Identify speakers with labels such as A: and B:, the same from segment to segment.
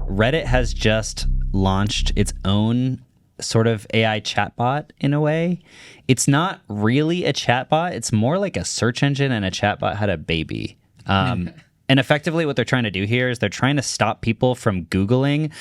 A: Reddit has just launched its own sort of AI chatbot in a way. It's not really a chatbot. It's more like a search engine, and a chatbot had a baby. And effectively what they're trying to do here is they're trying to stop people from Googling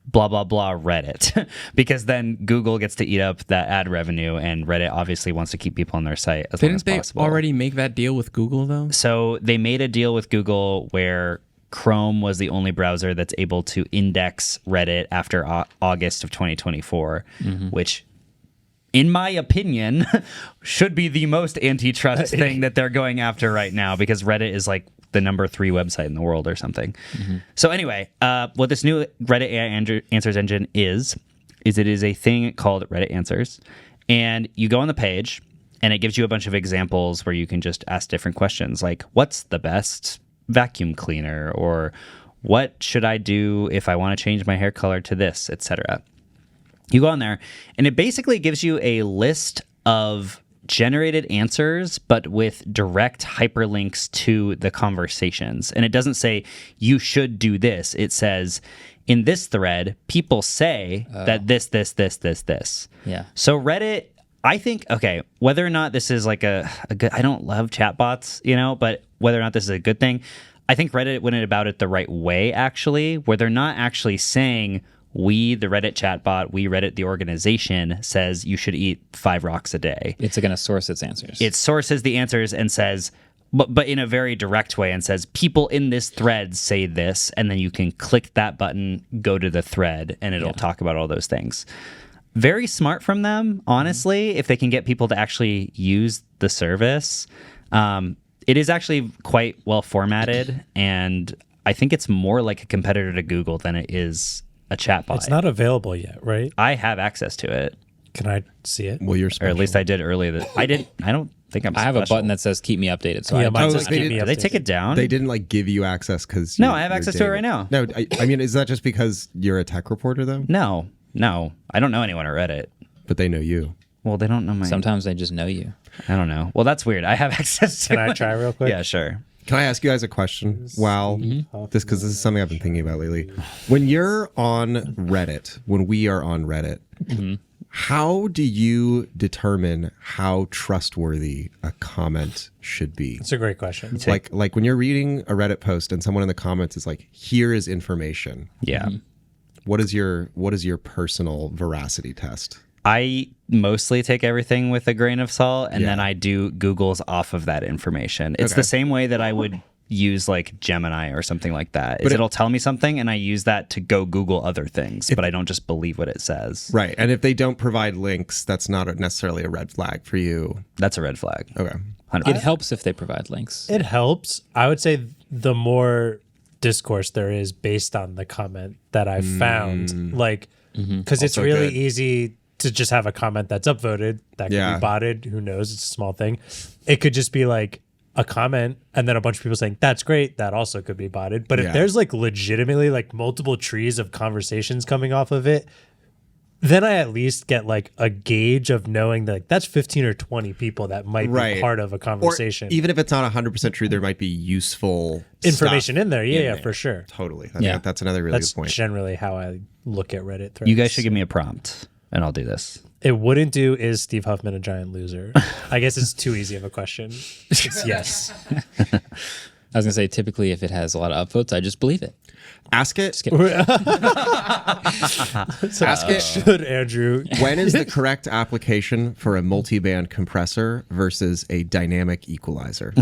A: blah, blah, blah Reddit, because then Google gets to eat up that ad revenue, and Reddit obviously wants to keep people on their site as long as possible.
B: Didn't they already make that deal with Google, though?
A: So they made a deal with Google where Chrome was the only browser that's able to index Reddit after August of 2024, which, in my opinion, should be the most antitrust thing that they're going after right now, because Reddit is like the number 3 website in the world or something. So anyway, what this new Reddit AI Answers engine is it is a thing called Reddit Answers. And you go on the page, and it gives you a bunch of examples where you can just ask different questions, like, what's the best vacuum cleaner? Or what should I do if I want to change my hair color to this, etc. You go on there, and it basically gives you a list of generated answers, but with direct hyperlinks to the conversations. And it doesn't say you should do this. It says, in this thread, people say that this.
C: Yeah.
A: So Reddit, I think, okay, whether or not this is like a good, I don't love chatbots, but whether or not this is a good thing, I think Reddit went about it the right way, actually, where they're not actually saying, we, the Reddit chatbot, we, Reddit, the organization, says you should eat 5 rocks a day.
C: It's going to source its answers.
A: It sources the answers and says, but in a very direct way, and says, people in this thread say this, and then you can click that button, go to the thread, and it'll talk about all those things. Very smart from them, honestly, if they can get people to actually use the service. It is actually quite well formatted, and I think it's more like a competitor to Google than it is a chatbot.
D: It's not available yet, right?
A: I have access to it.
D: Can I see it?
E: Well, you're
A: Or
E: special.
A: at least I did earlier. I don't think I'm
C: I have a
A: special.
C: button that says keep me updated. So
D: Yeah,
C: I
D: mine
E: Oh,
D: says
E: they
D: keep me
A: Did they
D: updated.
A: take it down?
E: They didn't like give you access because
A: No, I have access to it right now.
E: No, I mean, is that just because you're a tech reporter though?
A: No. I don't know anyone at Reddit.
E: But they know you.
A: Well, they don't know my...
C: sometimes they just know you.
A: I don't know. Well, that's weird. I have access to
D: Can I try real quick?
A: Yeah, sure.
E: Can I ask you guys a question? Wow, because this is something I've been thinking about lately. When you're on Reddit, when we are on Reddit, how do you determine how trustworthy a comment should be?
D: It's a great question.
E: Like when you're reading a Reddit post and someone in the comments is like, "Here is information."
A: Yeah.
E: What is your personal veracity test?
A: I mostly take everything with a grain of salt, and then I do Googles off of that information. It's the same way that I would use like Gemini or something like that. But it'll tell me something, and I use that to go Google other things, but I don't just believe what it says.
E: Right. And if they don't provide links, that's not necessarily a red flag for you.
A: That's a red flag.
E: Okay.
A: 100%.
C: It helps if they provide links.
D: It helps. I would say the more discourse there is based on the comment that I found, like, because it's
E: Also
D: really
E: good.
D: easy to just have a comment that's upvoted that could
E: Yeah.
D: be botted. Who knows? It's a small thing. It could just be like a comment and then a bunch of people saying that's great. That also could be botted. But if
E: Yeah.
D: there's like legitimately like multiple trees of conversations coming off of it, then I at least get like a gauge of knowing that like, that's 15 or 20 people that might
E: Right.
D: be part of a conversation.
E: Or even if it's not 100% true, there might be useful
D: Information
E: stuff
D: in there. Yeah,
E: there.
D: for sure.
E: Totally. I
C: Yeah.
E: think that's another really
D: That's
E: good point.
D: generally how I look at Reddit threads.
A: You guys should give me a prompt, and I'll do this.
D: It wouldn't do is Steve Huffman a giant loser? I guess it's too easy of a question. It's yes.
C: I was going to say, typically, if it has a lot of upvotes, I just believe it.
E: Ask it.
D: Ask it. Should Andrew?
E: When is the correct application for a multi-band compressor versus a dynamic equalizer?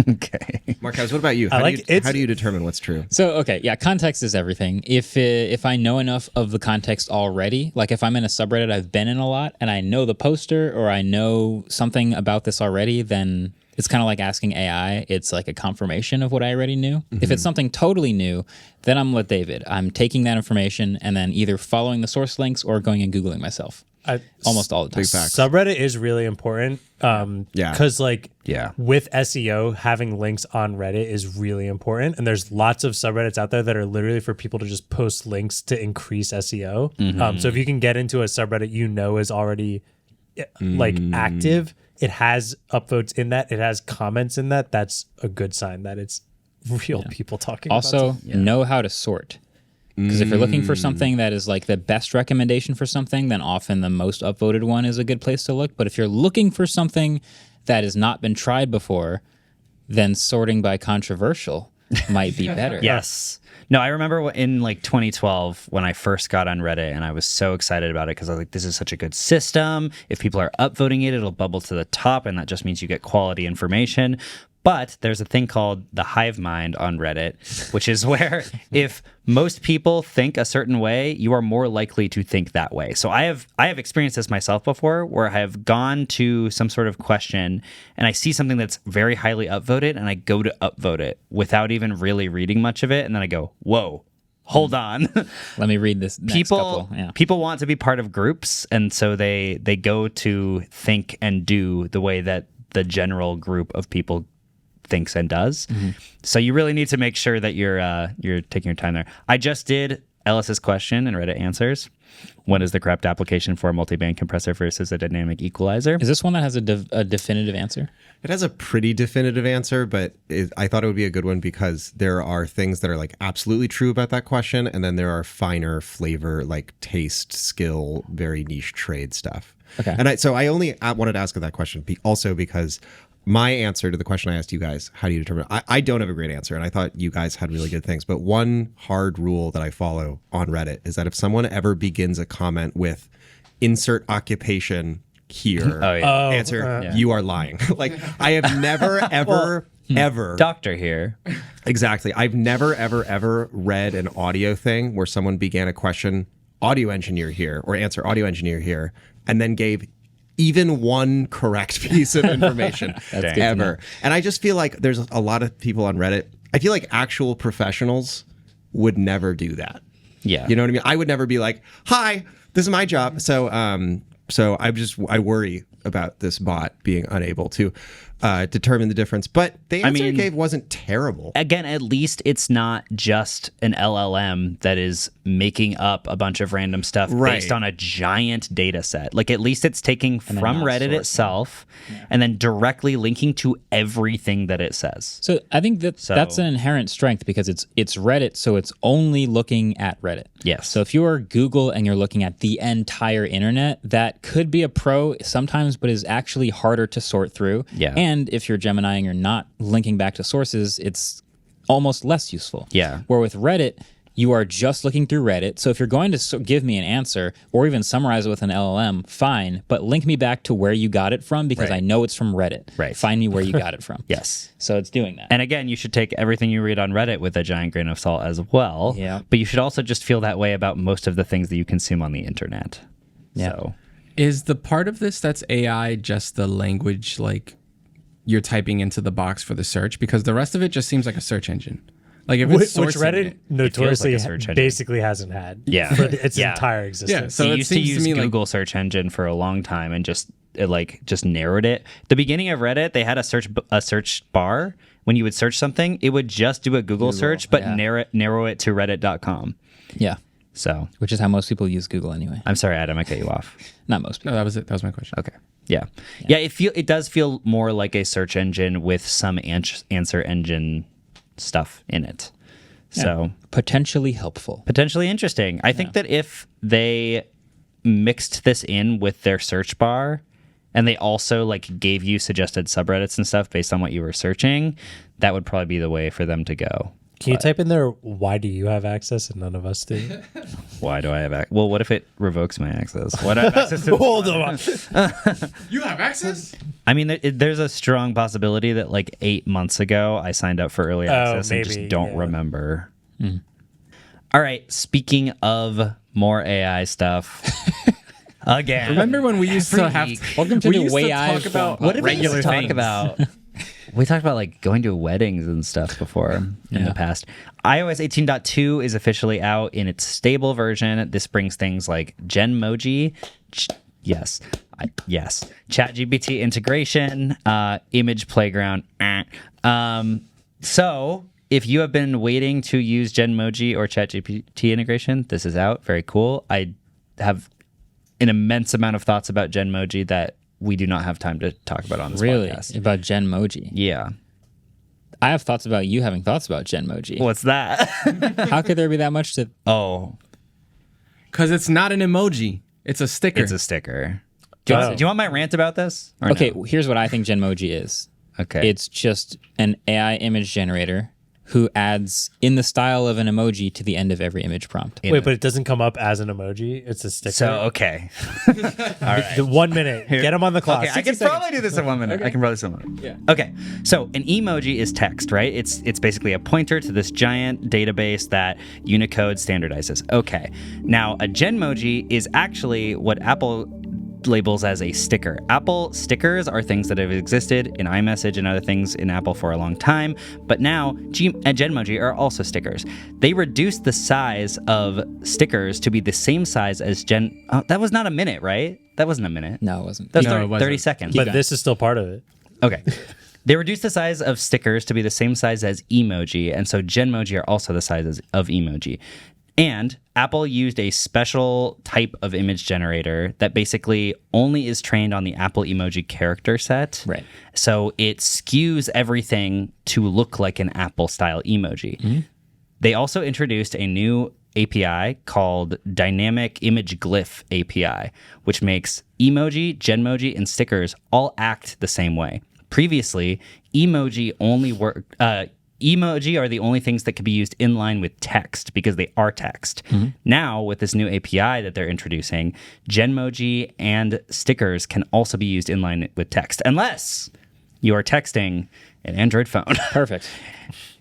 A: Okay.
E: Marques, what about you?
D: I like-
E: How do you determine what's true?
C: So, okay, yeah, context is everything. If I know enough of the context already, like if I'm in a subreddit I've been in a lot and I know the poster or I know something about this already, then it's kind of like asking AI. It's like a confirmation of what I already knew. If it's something totally new, then I'm with David. I'm taking that information and then either following the source links or going and Googling myself. Almost all the time.
E: Big facts.
D: Subreddit is really important.
E: Yeah.
D: Because like
A: Yeah.
D: with SEO, having links on Reddit is really important. And there's lots of subreddits out there that are literally for people to just post links to increase SEO. So if you can get into a subreddit you know is already like active, it has upvotes in that, it has comments in that, that's a good sign that it's real people talking about
C: Also,
D: it.
C: know how to sort. Because if you're looking for something that is like the best recommendation for something, then often the most upvoted one is a good place to look. But if you're looking for something that has not been tried before, then sorting by controversial might be better.
A: Yes. No, I remember in like 2012 when I first got on Reddit and I was so excited about it because I was like, this is such a good system. If people are upvoting it, it'll bubble to the top, and that just means you get quality information. But there's a thing called the hive mind on Reddit, which is where if most people think a certain way, you are more likely to think that way. So I have experienced this myself before, where I have gone to some sort of question and I see something that's very highly upvoted and I go to upvote it without even really reading much of it, and then I go, whoa, hold on.
C: Let me read this next couple. Yeah.
A: People want to be part of groups, and so they go to think and do the way that the general group of people thinks and does. So you really need to make sure that you're taking your time there. I just did Ellis's question in Reddit Answers. What is the correct application for a multi-band compressor versus a dynamic equalizer?
C: Is this one that has a definitive answer?
E: It has a pretty definitive answer, but I thought it would be a good one because there are things that are like absolutely true about that question, and then there are finer flavor, like taste, skill, very niche trade stuff.
C: Okay.
E: And I only wanted to ask that question also because my answer to the question I asked you guys, how do you determine? I don't have a great answer, and I thought you guys had really good things. But one hard rule that I follow on Reddit is that if someone ever begins a comment with insert occupation here, answer, you are lying. Like, I have never, ever
A: Doctor here.
E: Exactly. I've never, ever read an audio thing where someone began a question, audio engineer here, or answer audio engineer here, and then gave even one correct piece of information ever. And I just feel like there's a lot of people on Reddit. I feel like actual professionals would never do that.
A: Yeah.
E: You know what I mean? I would never be like, hi, this is my job. So I worry about this bot being unable to determine the difference. But the answer you gave wasn't terrible.
A: Again, at least it's not just an LLM that is making up a bunch of random stuff based on a giant data set. Like, at least it's taking from Reddit itself and then directly linking to everything that it says.
C: So I think that's an inherent strength because it's Reddit, so it's only looking at Reddit.
A: Yes.
C: So if you are Google and you're looking at the entire internet, that could be a pro sometimes, but is actually harder to sort through.
A: Yeah.
C: And if you're Gemini and you're not linking back to sources, it's almost less useful.
A: Yeah.
C: Where with Reddit, you are just looking through Reddit. So if you're going to give me an answer or even summarize it with an LLM, fine, but link me back to where you got it from because I know it's from Reddit.
A: Right.
C: Find me where you got it from.
A: Yes.
C: So it's doing that.
A: And again, you should take everything you read on Reddit with a giant grain of salt as well.
C: Yeah.
A: But you should also just feel that way about most of the things that you consume on the internet.
C: Yeah.
A: So
B: Is the part of this that's AI just the language like you're typing into the box for the search? Because the rest of it just seems like a search engine. Like if it's
D: Which
B: sourcing
D: Reddit
B: it,
D: notoriously
A: like a search engine.
D: basically hasn't had for its entire existence.
B: So
A: they
B: it
A: used to
B: seems to
A: use
B: me like-
A: Google search engine for a long time and just narrowed it. The beginning of Reddit, they had a search bar. When you would search something, it would just do a Google search, but narrow it to reddit.com.
C: Yeah.
A: So,
C: Which is how most people use Google anyway.
A: I'm sorry, Adam, I cut you off.
C: Not most people.
B: No, that was it. That was my question.
A: Okay. Yeah. It does feel more like a search engine with some answer engine stuff in it. So
C: potentially helpful.
A: potentially interesting. I think that if they mixed this in with their search bar and they also like gave you suggested subreddits and stuff based on what you were searching, that would probably be the way for them to go.
D: Can you type in there, why do you have access and none of us do?
A: Why do I have access? Well, what if it revokes my access? Why do I have access to
D: Hold on.
B: You have access?
A: I mean, there's a strong possibility that like 8 months ago I signed up for early access and just don't remember. All right. Speaking of more AI stuff, again.
B: Remember when we used to have
C: Welcome to
B: we
C: the
B: used
C: way
B: to
C: I
B: talk about
A: What did we
B: regular
A: talk
B: things.
A: about? We talked about like going to weddings and stuff before in the past. iOS 18.2 is officially out in its stable version. This brings things like genmoji, yes, ChatGPT integration, image playground. So if you have been waiting to use genmoji or ChatGPT integration, this is out. Very cool. I have an immense amount of thoughts about genmoji that we do not have time to talk about on this podcast.
C: About genmoji.
A: Yeah.
C: I have thoughts about you having thoughts about genmoji.
A: What's that?
C: How could there be that much to?
A: Oh,
B: Because it's not an emoji. It's a sticker.
A: it's a sticker.
D: Oh.
A: Do you want my rant about this? Or
C: Okay,
A: no?
C: here's what I think genmoji is.
A: Okay.
C: It's just an AI image generator who adds in the style of an emoji to the end of every image prompt.
D: Wait, but it doesn't come up as an emoji. It's a sticker.
A: So, okay.
D: The 1 minute. Get him on the clock.
A: Okay, I
D: 60
A: can
D: seconds.
A: probably do this in 1 minute. I can probably do this in 1 minute.
B: Yeah.
A: Okay, so an emoji is text, right? It's basically a pointer to this giant database that Unicode standardizes. Okay, now a genmoji is actually what Apple labels as a sticker. Apple stickers are things that have existed in iMessage and other things in Apple for a long time, but now genmoji are also stickers. They reduced the size of stickers to be the same size as that was not a minute, right? That wasn't a minute.
C: No, it wasn't.
A: That was
B: No,
A: 30,
B: it wasn't.
A: 30 seconds.
D: But this is still part of it.
A: Okay. They reduced the size of stickers to be the same size as emoji, and so genmoji are also the size of emoji. And Apple used a special type of image generator that basically only is trained on the Apple emoji character set.
C: Right.
A: So it skews everything to look like an Apple-style emoji.
C: Mm-hmm.
A: They also introduced a new API called Dynamic Image Glyph API, which makes emoji, genmoji, and stickers all act the same way. Previously, emoji only worked. Emoji are the only things that could be used in line with text because they are text. Now, with this new API that they're introducing, genmoji and stickers can also be used in line with text, unless you are texting an Android phone.
C: Perfect.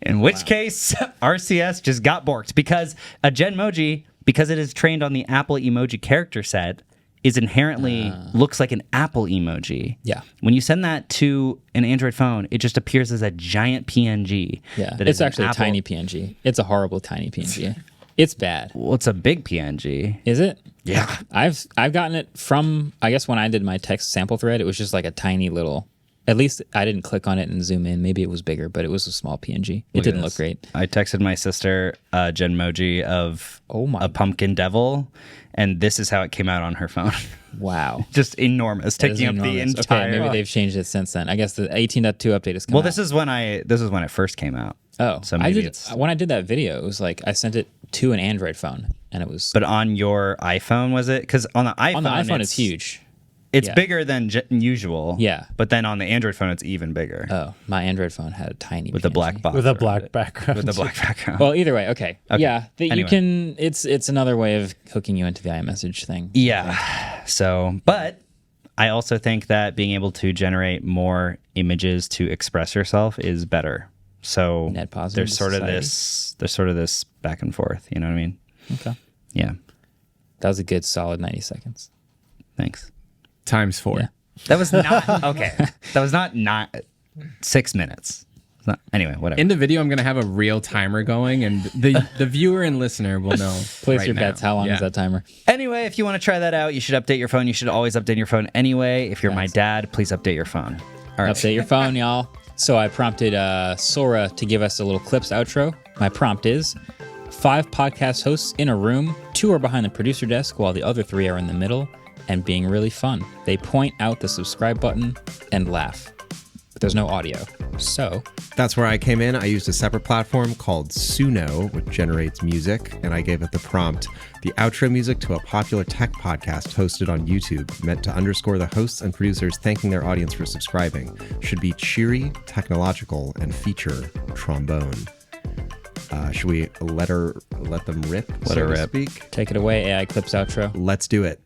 A: In which case, RCS just got borked because a genmoji, because it is trained on the Apple emoji character set, is inherently looks like an Apple emoji.
C: Yeah.
A: When you send that to an Android phone, it just appears as a giant PNG.
C: Yeah.
A: that
C: It's
A: is an
C: actually a
A: Apple-
C: tiny PNG. It's a horrible tiny PNG. It's bad.
A: Well, it's a big PNG.
C: Is it?
A: Yeah.
C: I've gotten it from, I guess when I did my text sample thread, it was just like a tiny little, at least I didn't click on it and zoom in. Maybe it was bigger, but it was a small PNG. It didn't look great.
A: I texted my sister a genmoji of
C: Oh my-
A: a pumpkin devil, and this is how it came out on her phone.
C: Wow.
A: Just enormous,
C: That is
A: taking up the
C: enormous.
A: entire.
C: Okay, maybe they've changed it since then. I guess the 18.2 update is coming
A: Well,
C: out.
A: this is when it first came out.
C: Oh,
A: so
C: I
A: maybe
C: did,
A: it's.
C: when I did that video, it was like I sent it to an Android phone, and it was
A: But on your iPhone, was it? Because on the iPhone,
C: on the iPhone. It's huge.
A: It's
C: Yeah.
A: bigger than usual.
C: Yeah.
A: But then on the Android phone, it's even bigger
C: Oh, my Android phone had a tiny
A: with a
C: PNG.
A: black box.
D: With a
A: around
D: black
A: it.
D: background.
A: With a black background.
C: Well, either way, okay. Yeah, you
A: Anyway.
C: can. It's another way of hooking you into the iMessage thing.
A: Yeah. So, but I also think that being able to generate more images to express yourself is better. So
C: Net positive
A: there's sort of
C: society.
A: this back and forth. You know what I mean?
C: Okay,
A: Yeah.
C: that was a good solid 90 seconds.
A: Thanks.
B: Times 4.
C: Yeah.
A: That was not okay. That was not 6 minutes. It's not, anyway, whatever.
B: In the video, I'm going to have a real timer going, and the viewer and listener will know.
C: Place
B: right
C: your
B: now.
C: bets. How long
B: Yeah.
C: is that timer?
A: Anyway, if you want to try that out, you should update your phone. You should always update your phone anyway. If you're my dad, please update your phone. All right.
C: Update your phone, y'all. So I prompted Sora to give us a little clips outro. My prompt is 5 podcast hosts in a room, 2 are behind the producer desk while the other 3 are in the middle and being really fun. They point out the subscribe button and laugh. But there's no audio. So
E: That's where I came in. I used a separate platform called Suno, which generates music, and I gave it the prompt, the outro music to a popular tech podcast hosted on YouTube, meant to underscore the hosts and producers thanking their audience for subscribing. Should be cheery, technological, and feature trombone. Should we let them rip?
A: Let her rip.
E: Speak?
C: take it away, AI clips outro.
E: Let's do it.